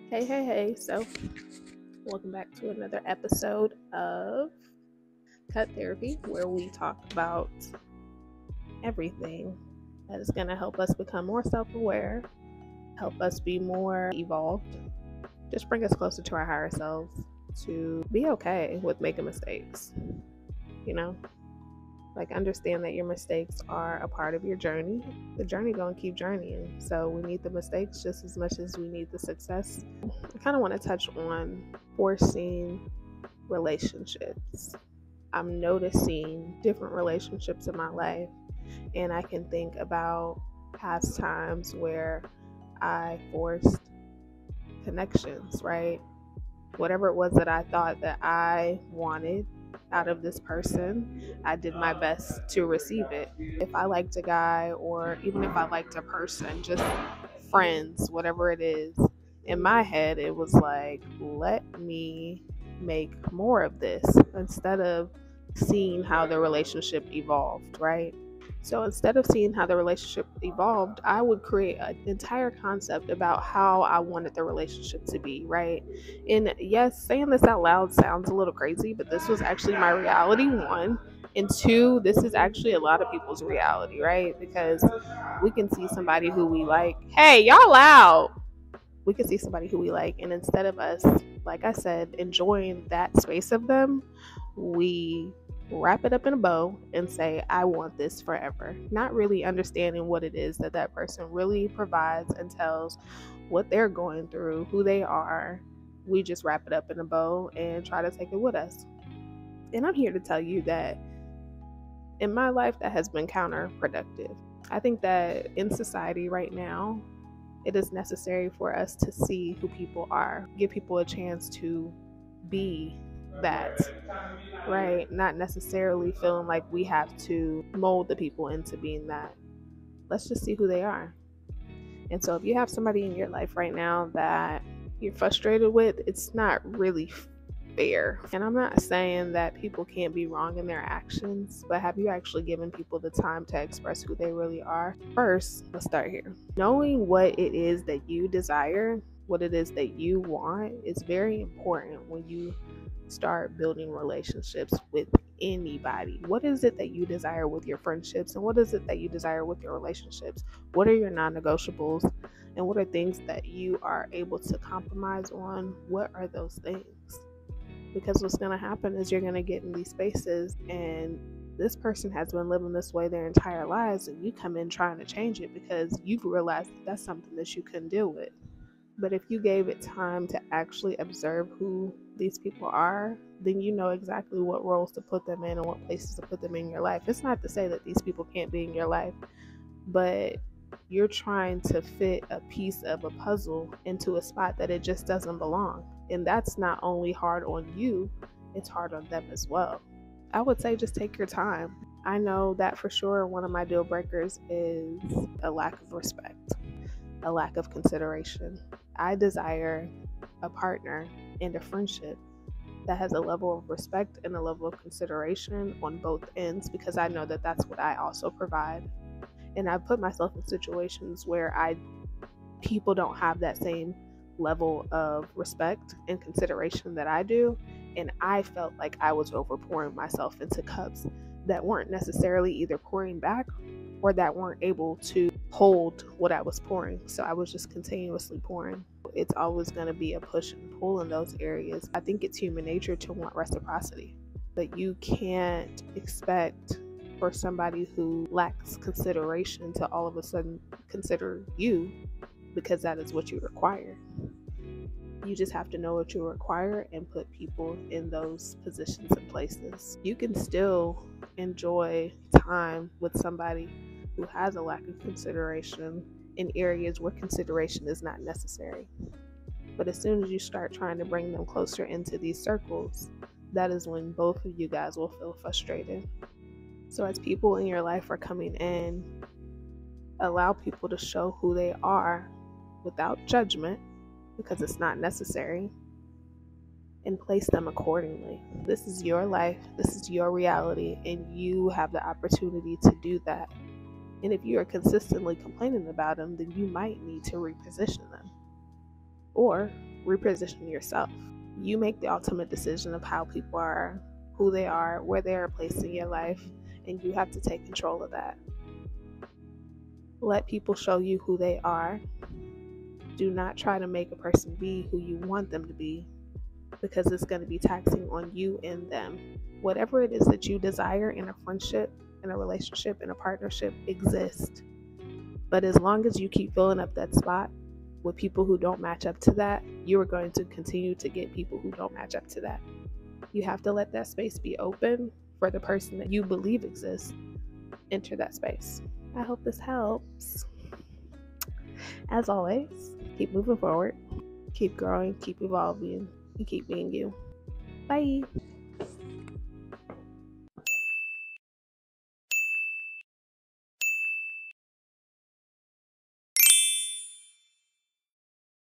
Hey. So, welcome back to another episode of Cut Therapy, where we talk about everything that is going to help us become more self aware, help us be more evolved, just bring us closer to our higher selves, to be okay with making mistakes. Like, understand that your mistakes are a part of your journey. The journey gonna keep journeying, so we need the mistakes just as much as we need the success. I kind of want to touch on forcing relationships. I'm noticing different relationships in my life, and I can think about past times where I forced connections, right? Whatever it was that I thought that I wanted out of this person, I did my best to receive it. If I liked a guy, or even if I liked a person, just friends, whatever it is, in my head it was like, let me make more of this, instead of seeing how the relationship evolved, right? So instead of seeing how the relationship evolved, I would create an entire concept about how I wanted the relationship to be, right? And yes, saying this out loud sounds a little crazy, but this was actually my reality, one. And two, this is actually a lot of people's reality, right? Because we can see somebody who we like. Hey, y'all loud. We can see somebody who we like, and instead of us, like I said, enjoying that space of them, we wrap it up in a bow and say, I want this forever. Not really understanding what it is that that person really provides and tells, what they're going through, who they are. We just wrap it up in a bow and try to take it with us. And I'm here to tell you that in my life, that has been counterproductive. I think that in society right now, it is necessary for us to see who people are, give people a chance to be that, right? Not necessarily feeling like we have to mold the people into being that. Let's just see who they are. And so if you have somebody in your life right now that you're frustrated with, it's not really fair. And I'm not saying that people can't be wrong in their actions, but have you actually given people the time to express who they really are? First, let's start here. Knowing what it is that you desire, what it is that you want, is very important when you start building relationships with anybody. What is it that you desire with your friendships, and what is it that you desire with your relationships? What are your non-negotiables, and what are things that you are able to compromise on? What are those things? Because what's going to happen is you're going to get in these spaces, and this person has been living this way their entire lives, and you come in trying to change it because you've realized that that's something that you couldn't deal with. But if you gave it time to actually observe who these people are, then you know exactly what roles to put them in and what places to put them in your life. It's not to say that these people can't be in your life, but you're trying to fit a piece of a puzzle into a spot that it just doesn't belong. And that's not only hard on you, it's hard on them as well. I would say just take your time. I know that for sure one of my deal breakers is a lack of respect, a lack of consideration. I desire a partner and a friendship that has a level of respect and a level of consideration on both ends, because I know that that's what I also provide. And I've put myself in situations where people don't have that same level of respect and consideration that I do, and I felt like I was overpouring myself into cups that weren't necessarily either pouring back or that weren't able to hold what I was pouring. So I was just continuously pouring. It's always going to be a push and pull in those areas. I think it's human nature to want reciprocity, but you can't expect for somebody who lacks consideration to all of a sudden consider you, because that is what you require. You just have to know what you require and put people in those positions and places. You can still enjoy time with somebody who has a lack of consideration in areas where consideration is not necessary. But as soon as you start trying to bring them closer into these circles, that is when both of you guys will feel frustrated. So as people in your life are coming in, allow people to show who they are without judgment, because it's not necessary, and place them accordingly. This is your life, this is your reality, and you have the opportunity to do that. And if you are consistently complaining about them, then you might need to reposition them. Or reposition yourself. You make the ultimate decision of how people are, who they are, where they are placed in your life, and you have to take control of that. Let people show you who they are. Do not try to make a person be who you want them to be, because it's going to be taxing on you and them. Whatever it is that you desire in a friendship, in a relationship, in a partnership exists. But as long as you keep filling up that spot with people who don't match up to that, you are going to continue to get people who don't match up to that. You have to let that space be open for the person that you believe exists. Enter that space. I hope this helps. As always, keep moving forward, keep growing, keep evolving, and keep being you. Bye.